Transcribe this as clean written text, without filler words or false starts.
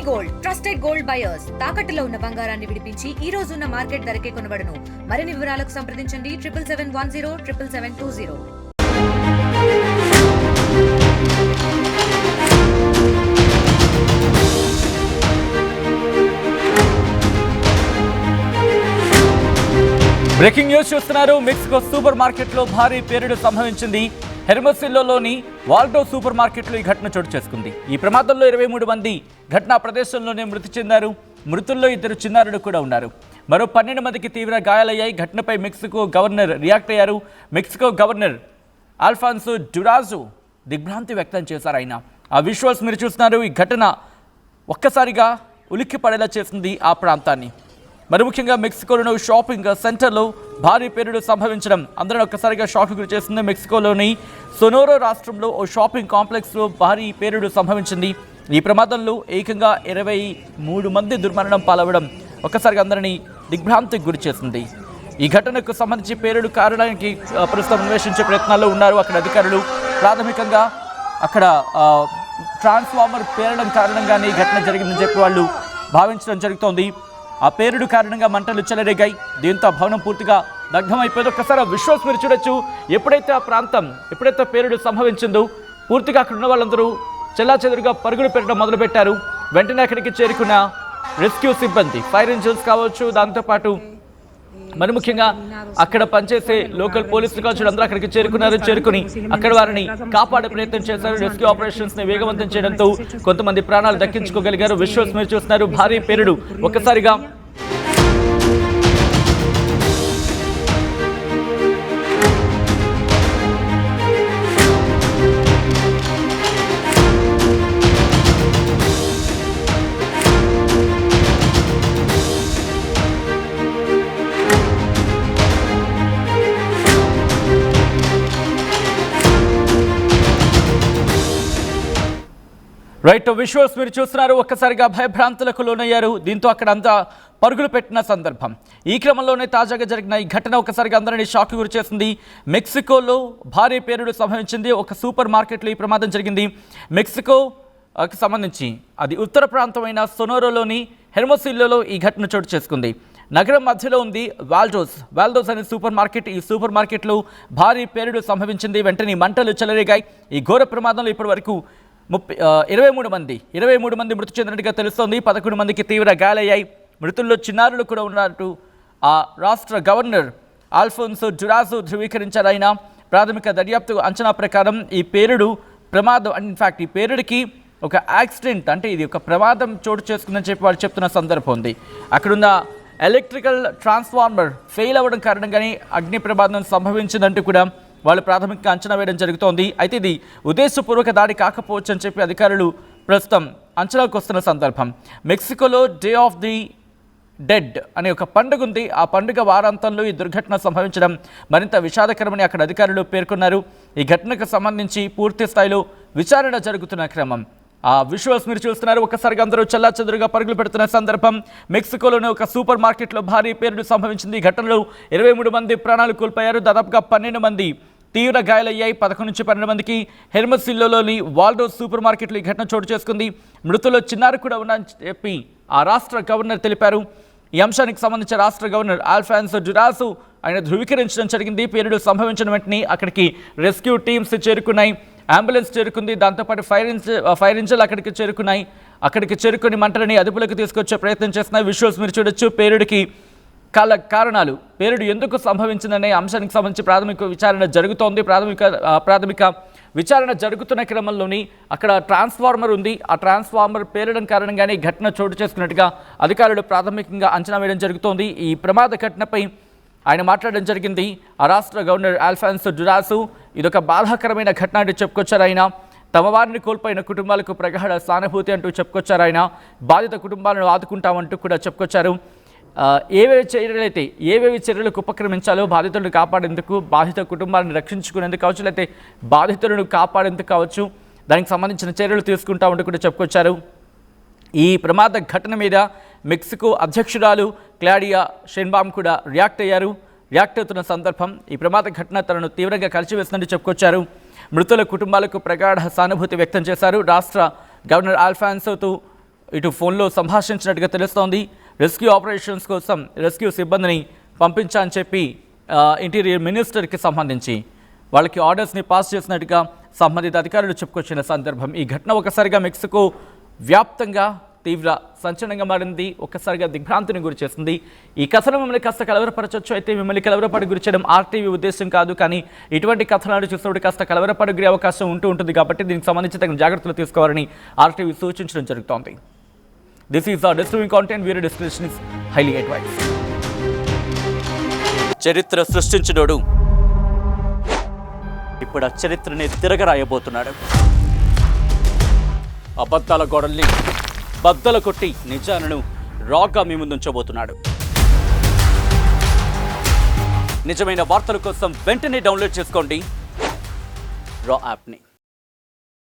Gold trusted gold buyers తాకట్టులో ఉన్న బంగారాన్ని విడిపించి ఈ రోజు ఉన్న మార్కెట్ ధరకే కొనబడును. మరిన్ని వివరాలకు సంప్రదించండి 7771077720. బ్రేకింగ్ న్యూస్ చూస్తున్నారు. మెక్సికో సూపర్ మార్కెట్లో భారీ పేలుడు సంభవించింది. హెర్మోసిల్లోని వాల్డో సూపర్ మార్కెట్లో ఈ ఘటన చోటు చేసుకుంది. ఈ ప్రమాదంలో 23 మంది ఘటనా ప్రదేశంలోనే మృతి చెందారు. మృతుల్లో 2 చిన్నారులు కూడా ఉన్నారు. మరో 12 మందికి తీవ్ర గాయాలయ్యాయి. ఘటనపై మెక్సికో గవర్నర్ రియాక్ట్ అయ్యారు. మెక్సికో గవర్నర్ ఆల్ఫాన్సో డ్యురాజో దిగ్భ్రాంతి వ్యక్తం చేశారు. ఆయన ఆ విజువల్స్ మీరు చూస్తున్నారు. ఈ ఘటన ఒక్కసారిగా ఉలిక్కి పడేలా చేసింది ఆ ప్రాంతాన్ని. మరి ముఖ్యంగా మెక్సికోలోని షాపింగ్ సెంటర్లో భారీ పేలుడు సంభవించడం అందరూ ఒక్కసారిగా షాక్ గురి చేస్తుంది. మెక్సికోలోని సొనోరో రాష్ట్రంలో ఓ షాపింగ్ కాంప్లెక్స్లో భారీ పేలుడు సంభవించింది. ఈ ప్రమాదంలో ఏకంగా 23 మంది దుర్మరణం పాలవడం ఒక్కసారిగా అందరినీ దిగ్భ్రాంతికి గురి చేసింది. ఈ ఘటనకు సంబంధించి పేలుడు కారణానికి ప్రస్తుతం అన్వేషించే ప్రయత్నాల్లో ఉన్నారు అక్కడ అధికారులు. ప్రాథమికంగా అక్కడ ట్రాన్స్ఫార్మర్ పేలడం కారణంగానే ఈ ఘటన జరిగిందని చెప్పి వాళ్ళు భావించడం జరుగుతోంది. ఆ పేలుడు కారణంగా మంటలు చెలరేగాయి. దీంతో ఆ భవనం పూర్తిగా దగ్ధమైపోయింది. ఒక్కసారి విజువల్స్ మీరు చూడొచ్చు. ఎప్పుడైతే పేలుడు సంభవించిందో పూర్తిగా అక్కడ ఉన్న వాళ్ళందరూ చెల్లాచెదురుగా పరుగులు పెట్టడం మొదలుపెట్టారు. వెంటనే అక్కడికి చేరుకున్న రెస్క్యూ సిబ్బంది, ఫైర్ ఇంజిన్స్ కావచ్చు, దాంతోపాటు మరి ముఖ్యంగా అక్కడ పనిచేసే లోకల్ పోలీసులు కావచ్చు, అందరూ అక్కడికి చేరుకుని అక్కడ వారిని కాపాడే ప్రయత్నం చేశారు. రెస్క్యూ ఆపరేషన్స్ ని వేగవంతం చేయడంతో కొంతమంది ప్రాణాలు దక్కించుకోగలిగారు. విజువల్స్ మీరు చూస్తున్నారు. భారీ పేలుడు ఒక్కసారిగా విజువల్స్ మీరు చూస్తున్నారు. ఒక్కసారిగా భయభ్రాంతులకు లోనయ్యారు. దీంతో అక్కడ అంతా పరుగులు పెట్టిన సందర్భం. ఈ క్రమంలోనే తాజాగా జరిగిన ఈ ఘటన ఒక్కసారిగా అందరినీ షాక్ గురి చేసింది. మెక్సికోలో భారీ పేలుడు సంభవించింది. ఒక సూపర్ మార్కెట్లో ఈ ప్రమాదం జరిగింది. మెక్సికోకి సంబంధించి అది ఉత్తర ప్రాంతమైన సొనోరోలోని హెర్మోసిల్లోలో ఈ ఘటన చోటు చేసుకుంది. నగరం మధ్యలో ఉంది వాల్డోస్ అనే సూపర్ మార్కెట్. ఈ సూపర్ మార్కెట్లో భారీ పేలుడు సంభవించింది. వెంటనే మంటలు చెలరేగాయి. ఈ ఘోర ప్రమాదంలో ఇప్పటి వరకు 23 మంది మృతి చెందినట్టుగా తెలుస్తోంది. 11 మందికి తీవ్ర గాయాలయ్యాయి. మృతుల్లో చిన్నారులు కూడా ఉన్నట్టు ఆ రాష్ట్ర గవర్నర్ ఆల్ఫోన్సో డ్యురాజో ధృవీకరించారు. ఆయన ప్రాథమిక దర్యాప్తు అంచనా ప్రకారం ఈ పేలుడు ప్రమాదం, ఇన్ఫ్యాక్ట్ ఈ పేలుడికి ఒక యాక్సిడెంట్, అంటే ఇది ఒక ప్రమాదం చోటు చేసుకుందని చెప్పి వాళ్ళు చెప్తున్న సందర్భం ఉంది. అక్కడున్న ఎలక్ట్రికల్ ట్రాన్స్ఫార్మర్ ఫెయిల్ అవ్వడం కారణంగానే అగ్ని ప్రమాదం సంభవించిందంటూ కూడా వాళ్ళు ప్రాథమికంగా అంచనా వేయడం జరుగుతోంది. అయితే ఇది ఉద్దేశపూర్వక దాడి కాకపోవచ్చు అని చెప్పి అధికారులు ప్రస్తుతం అంచనాకు వస్తున్న సందర్భం. మెక్సికోలో డే ఆఫ్ ది డెడ్ అనే ఒక పండుగ ఉంది. ఆ పండుగ వారాంతంలో ఈ దుర్ఘటన సంభవించడం మరింత విషాదకరమని అక్కడ అధికారులు పేర్కొన్నారు. ఈ ఘటనకు సంబంధించి పూర్తి స్థాయిలో విచారణ జరుగుతున్న క్రమం. ఆ విజువల్స్ మీరు చూస్తున్నారు. ఒక్కసారిగా అందరూ చెల్లాచెదురుగా పరుగులు పెడుతున్న సందర్భం. మెక్సికోలోని ఒక సూపర్ మార్కెట్లో భారీ పేలుడు సంభవించింది. ఈ ఘటనలో 23 మంది ప్రాణాలు కోల్పోయారు. దాదాపుగా 12 మంది తీవ్ర గాయాలయ్యాయి. 11 నుంచి 12 మందికి హెర్మోసిల్లోని వాల్డో సూపర్ మార్కెట్లో ఈ ఘటన చోటు చేసుకుంది. మృతుల్లో చిన్నారు కూడా ఉన్నారని చెప్పి ఆ రాష్ట్ర గవర్నర్ తెలిపారు. ఈ అంశానికి సంబంధించి రాష్ట్ర గవర్నర్ ఆల్ఫాన్సో డ్యురాజో ఆయన ధృవీకరించడం జరిగింది. పేలుడు సంభవించిన వెంటనే అక్కడికి రెస్క్యూ టీమ్స్ చేరుకున్నాయి. అంబులెన్స్ చేరుకుంది. దాంతోపాటు ఫైర్ ఇంజిన్ అక్కడికి చేరుకున్నాయి. అక్కడికి చేరుకుని మంటలని అదుపులోకి తీసుకొచ్చే ప్రయత్నం చేస్తున్నాయి. విజువల్స్ మీరు చూడొచ్చు. పేలుడికి కారణాలు, పేలుడు ఎందుకు సంభవించిందనే అంశానికి సంబంధించి ప్రాథమిక విచారణ జరుగుతోంది. ప్రాథమిక విచారణ జరుగుతున్న క్రమంలోని అక్కడ ట్రాన్స్ఫార్మర్ ఉంది. ఆ ట్రాన్స్ఫార్మర్ పేలడం కారణంగానే ఘటన చోటు చేసుకున్నట్టుగా అధికారులు ప్రాథమికంగా అంచనా వేయడం జరుగుతోంది. ఈ ప్రమాద ఘటనపై ఆయన మాట్లాడడం జరిగింది. ఆ రాష్ట్ర గవర్నర్ ఆల్ఫాన్సో డ్యురాజో ఇదొక బాధాకరమైన ఘటన అంటూ చెప్పుకొచ్చారు. ఆయన తమ వారిని కోల్పోయిన కుటుంబాలకు ప్రగాఢ సానుభూతి అంటూ చెప్పుకొచ్చారు. ఆయన బాధిత కుటుంబాలను ఆదుకుంటామంటూ కూడా చెప్పుకొచ్చారు. ఏవేవి చర్యలకు ఉపక్రమించాలో బాధితులను కాపాడేందుకు, బాధిత కుటుంబాలను రక్షించుకునేందుకు కావచ్చు, లేకపోతే బాధితులను కాపాడేందుకు కావచ్చు, దానికి సంబంధించిన చర్యలు తీసుకుంటామంటూ కూడా చెప్పుకొచ్చారు. ఈ ప్రమాద ఘటన మీద మెక్సికో అధ్యక్షురాలు క్లాడియా షెయిన్బామ్ కూడా రియాక్ట్ అవుతున్న సందర్భం. ఈ ప్రమాద ఘటన తనను తీవ్రంగా కలిసివేస్తుందని చెప్పుకొచ్చారు. మృతుల కుటుంబాలకు ప్రగాఢ సానుభూతి వ్యక్తం చేశారు. రాష్ట్ర గవర్నర్ ఆల్ఫాన్సోతో ఇటు ఫోన్లో సంభాషించినట్టుగా తెలుస్తోంది. రెస్క్యూ ఆపరేషన్స్ కోసం రెస్క్యూ సిబ్బందిని పంపించా అని చెప్పి ఇంటీరియర్ మినిస్టర్కి సంబంధించి వాళ్ళకి ఆర్డర్స్ని పాస్ చేసినట్టుగా సంబంధిత అధికారులు చెప్పుకొచ్చిన సందర్భం. ఈ ఘటన ఒకసారిగా మెక్సికో వ్యాప్తంగా తీవ్ర సంచలనంగా మారింది, ఒక్కసారిగా దిగ్భ్రాంతిని గురి చేస్తుంది. ఈ కథనం మిమ్మల్ని కాస్త కలవరపరచవచ్చు, అయితే మిమ్మల్ని కలవరపడి గురి చేయడం ఆర్టీవీ ఉద్దేశం కాదు. కానీ ఇటువంటి కథనాలు చూసినప్పుడు కాస్త కలవరపడి గురి అవకాశం ఉంటుంది కాబట్టి దీనికి సంబంధించి తగిన జాగ్రత్తలు తీసుకోవాలని ఆర్టీవీ సూచించడం జరుగుతోంది. This is disturbing content, video description is highly advice. చరిత్ర సృష్టించినోడు ఇప్పుడు ఆ చరిత్రని తిరగరాయబోతున్నాడు. అబద్ధాల గోడల్ని బద్దలు కొట్టి నిజాలను రాగా మీ ముందుంచబోతున్నాడు. నిజమైన వార్తల కోసం వెంటనే డౌన్లోడ్ చేసుకోండి రా యాప్ని.